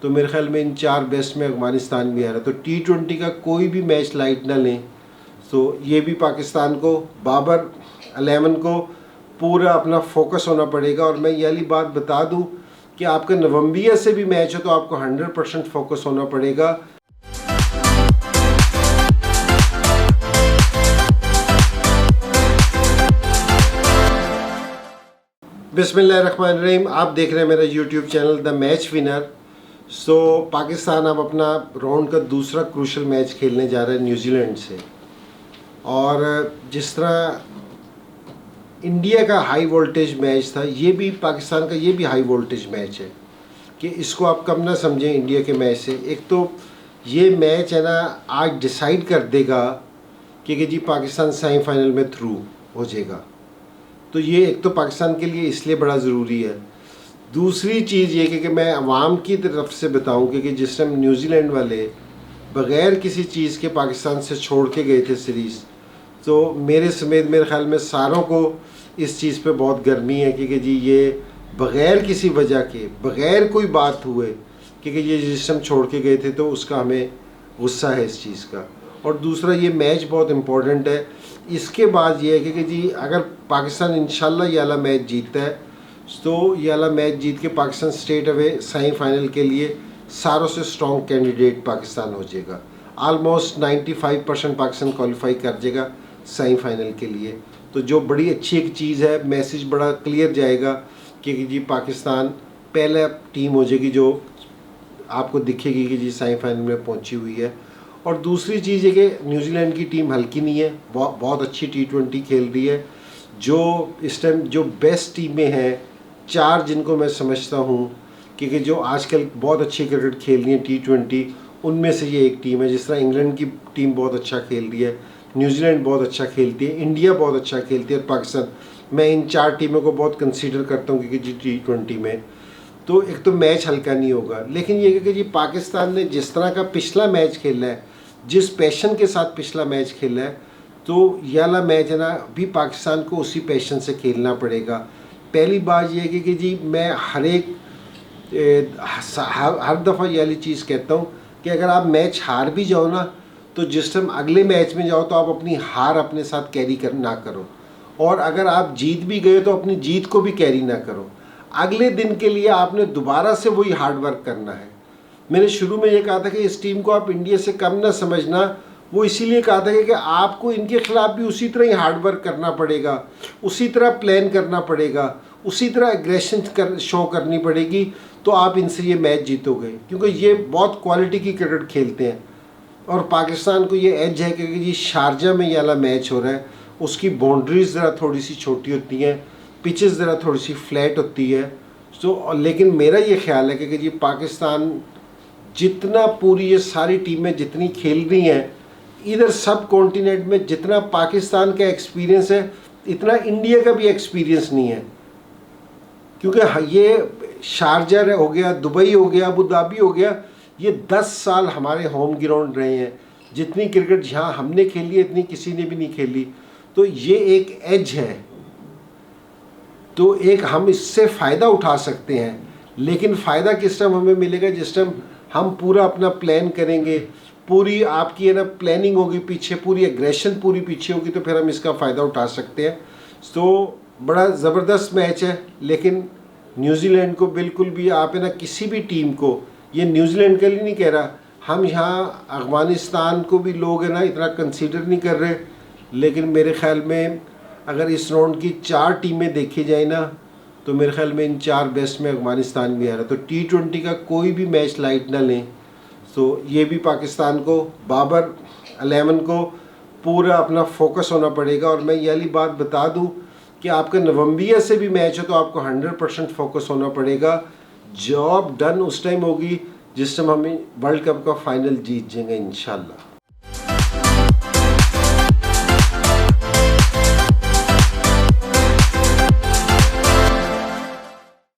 तो मेरे ख्याल में इन 4 बेस्ट में अफगानिस्तान भी आ रहा है। तो T20 का कोई भी मैच लाइट ना लें। तो ये भी पाकिस्तान को, बाबर 11 को पूरा अपना फोकस होना पड़ेगा। और मैं ये वाली बात बता दूं कि आपका नवंबिया से भी मैच हो तो आपको 100% फोकस होना पड़ेगा। बिस्मिल्लाहिर्रहमानिर्रहीम, आप देख रहे हैं मेरा YouTube channel the match winner. So Pakistan अब अपना राउंड का दूसरा क्रूशल मैच खेलने जा रहा है न्यूजीलैंड से। और जिस तरह इंडिया का हाई वोल्टेज मैच था, ये भी पाकिस्तान का ये भी हाई वोल्टेज मैच है कि इसको आप कम ना समझें इंडिया के मैच से। एक तो ये मैच है ना, आज डिसाइड कर देगा कि जी पाकिस्तान सेमीफाइनल में थ्रू हो जाएगा। तो ये एक तो पाकिस्तान के लिए इसलिए बड़ा ज़रूरी है। दूसरी चीज़ ये कि मैं अवाम की तरफ से बताऊं कि जिस टाइम न्यूजीलैंड वाले बग़ैर किसी चीज़ के पाकिस्तान से छोड़ के गए थे सीरीज़, तो मेरे समेत मेरे ख्याल में सारों को इस चीज़ पे बहुत गर्मी है कि जी ये बग़ैर किसी वजह के, बग़ैर कोई बात हुए कि ये जिस टाइम छोड़ के गए थे, तो उसका हमें गुस्सा है इस चीज़ का। और दूसरा ये मैच बहुत इम्पोर्टेंट है। इसके बाद ये है कि जी अगर पाकिस्तान इंशाल्लाह ये वाला मैच जीतता है तो ये वाला मैच जीत के पाकिस्तान स्ट्रेट अवे सेमीफाइनल के लिए सारों से स्ट्रॉन्ग कैंडिडेट पाकिस्तान हो जाएगा। आलमोस्ट 95% पाकिस्तान क्वालिफाई कर जाएगा सेमीफाइनल के लिए। तो जो बड़ी अच्छी एक चीज़ है, मैसेज बड़ा क्लियर जाएगा कि जी पाकिस्तान पहला टीम हो जाएगी जो आपको दिखेगी कि जी सेमीफाइनल में पहुंची हुई है। और दूसरी चीज़ है कि न्यूजीलैंड की टीम हल्की नहीं है, बहुत अच्छी T20 खेल रही है। जो इस टाइम जो बेस्ट टीमें हैं 4 जिनको मैं समझता हूँ कि जो आजकल बहुत अच्छी क्रिकेट खेल रही है T20, उनमें से ये एक टीम है। जिस तरह इंग्लैंड की टीम बहुत अच्छा खेल रही है, न्यूजीलैंड बहुत अच्छा खेलती है, इंडिया बहुत अच्छा खेलती है और पाकिस्तान। मैं इन 4 टीमों को बहुत कंसीडर करता हूँ क्योंकि जी T20 में तो एक तो मैच हल्का नहीं होगा। लेकिन ये कि जी पाकिस्तान ने जिस तरह का पिछला मैच खेला है, जिस पैशन के साथ पिछला मैच खेला है, तो ये वाला मैच है ना, भी पाकिस्तान को उसी पैशन से खेलना पड़ेगा। पहली बात ये है कि जी मैं हर दफ़ा ये वाली चीज़ कहता हूँ कि अगर आप मैच हार भी जाओ ना, तो जिस टाइम अगले मैच में जाओ तो आप अपनी हार अपने साथ कैरी ना करो। और अगर आप जीत भी गए तो अपनी जीत को भी कैरी ना करो। अगले दिन के लिए आपने दोबारा से वही हार्ड वर्क करना है। मैंने शुरू में ये कहा था कि इस टीम को आप इंडिया से कम ना समझना। वो इसीलिए कहा था कि आपको इनके खिलाफ भी उसी तरह ही हार्ड वर्क करना पड़ेगा, उसी तरह प्लान करना पड़ेगा, उसी तरह एग्रेशन शो करनी पड़ेगी, तो आप इनसे ये मैच जीतोगे। क्योंकि ये बहुत क्वालिटी की क्रिकेट खेलते हैं और पाकिस्तान को ये एज है कि ये शारजा में ये वाला मैच हो रहा है, उसकी बाउंड्रीज ज़रा थोड़ी सी छोटी होती हैं, पिचेस ज़रा थोड़ी सी फ्लैट होती है। तो लेकिन मेरा ये ख्याल है कि ये पाकिस्तान जितना पूरी ये सारी टीमें जितनी खेल रही हैं इधर सब कॉन्टिनेंट में, जितना पाकिस्तान का एक्सपीरियंस है इतना इंडिया का भी एक्सपीरियंस नहीं है। क्योंकि ये शारजा हो गया, दुबई हो गया, अबू धाबी हो गया, ये 10 साल हमारे होम ग्राउंड रहे हैं। जितनी क्रिकेट जहाँ हमने खेली है इतनी किसी ने भी नहीं खेली। तो ये एक एज है, तो एक हम इससे फ़ायदा उठा सकते हैं। लेकिन फ़ायदा किस टाइम हमें मिलेगा? जिस टाइम हम पूरा अपना प्लान करेंगे, पूरी आपकी है ना प्लानिंग होगी पीछे, पूरी एग्रेशन पूरी पीछे होगी, तो फिर हम इसका फ़ायदा उठा सकते हैं। तो बड़ा ज़बरदस्त मैच है। लेकिन न्यूजीलैंड को बिल्कुल भी आप है ना किसी भी टीम को, ये न्यूजीलैंड के लिए नहीं कह रहा, हम यहाँ अफ़गानिस्तान को भी लोग है ना इतना कंसीडर नहीं कर रहे। लेकिन मेरे ख़्याल में अगर इस राउंड की 4 टीमें देखी जाए ना, तो मेरे ख्याल में इन 4 बेस्ट में अफगानिस्तान भी आ रहा है। तो T20 का कोई भी मैच लाइट ना लें। तो ये भी पाकिस्तान को, बाबर 11 को पूरा अपना फोकस होना पड़ेगा। और मैं ये वाली बात बता दूं कि आपका नवंबिया से भी मैच हो तो आपको 100% फोकस होना पड़ेगा। जॉब डन उस टाइम होगी जिस टाइम हम वर्ल्ड कप का फाइनल जीत जाएंगे इंशाल्लाह।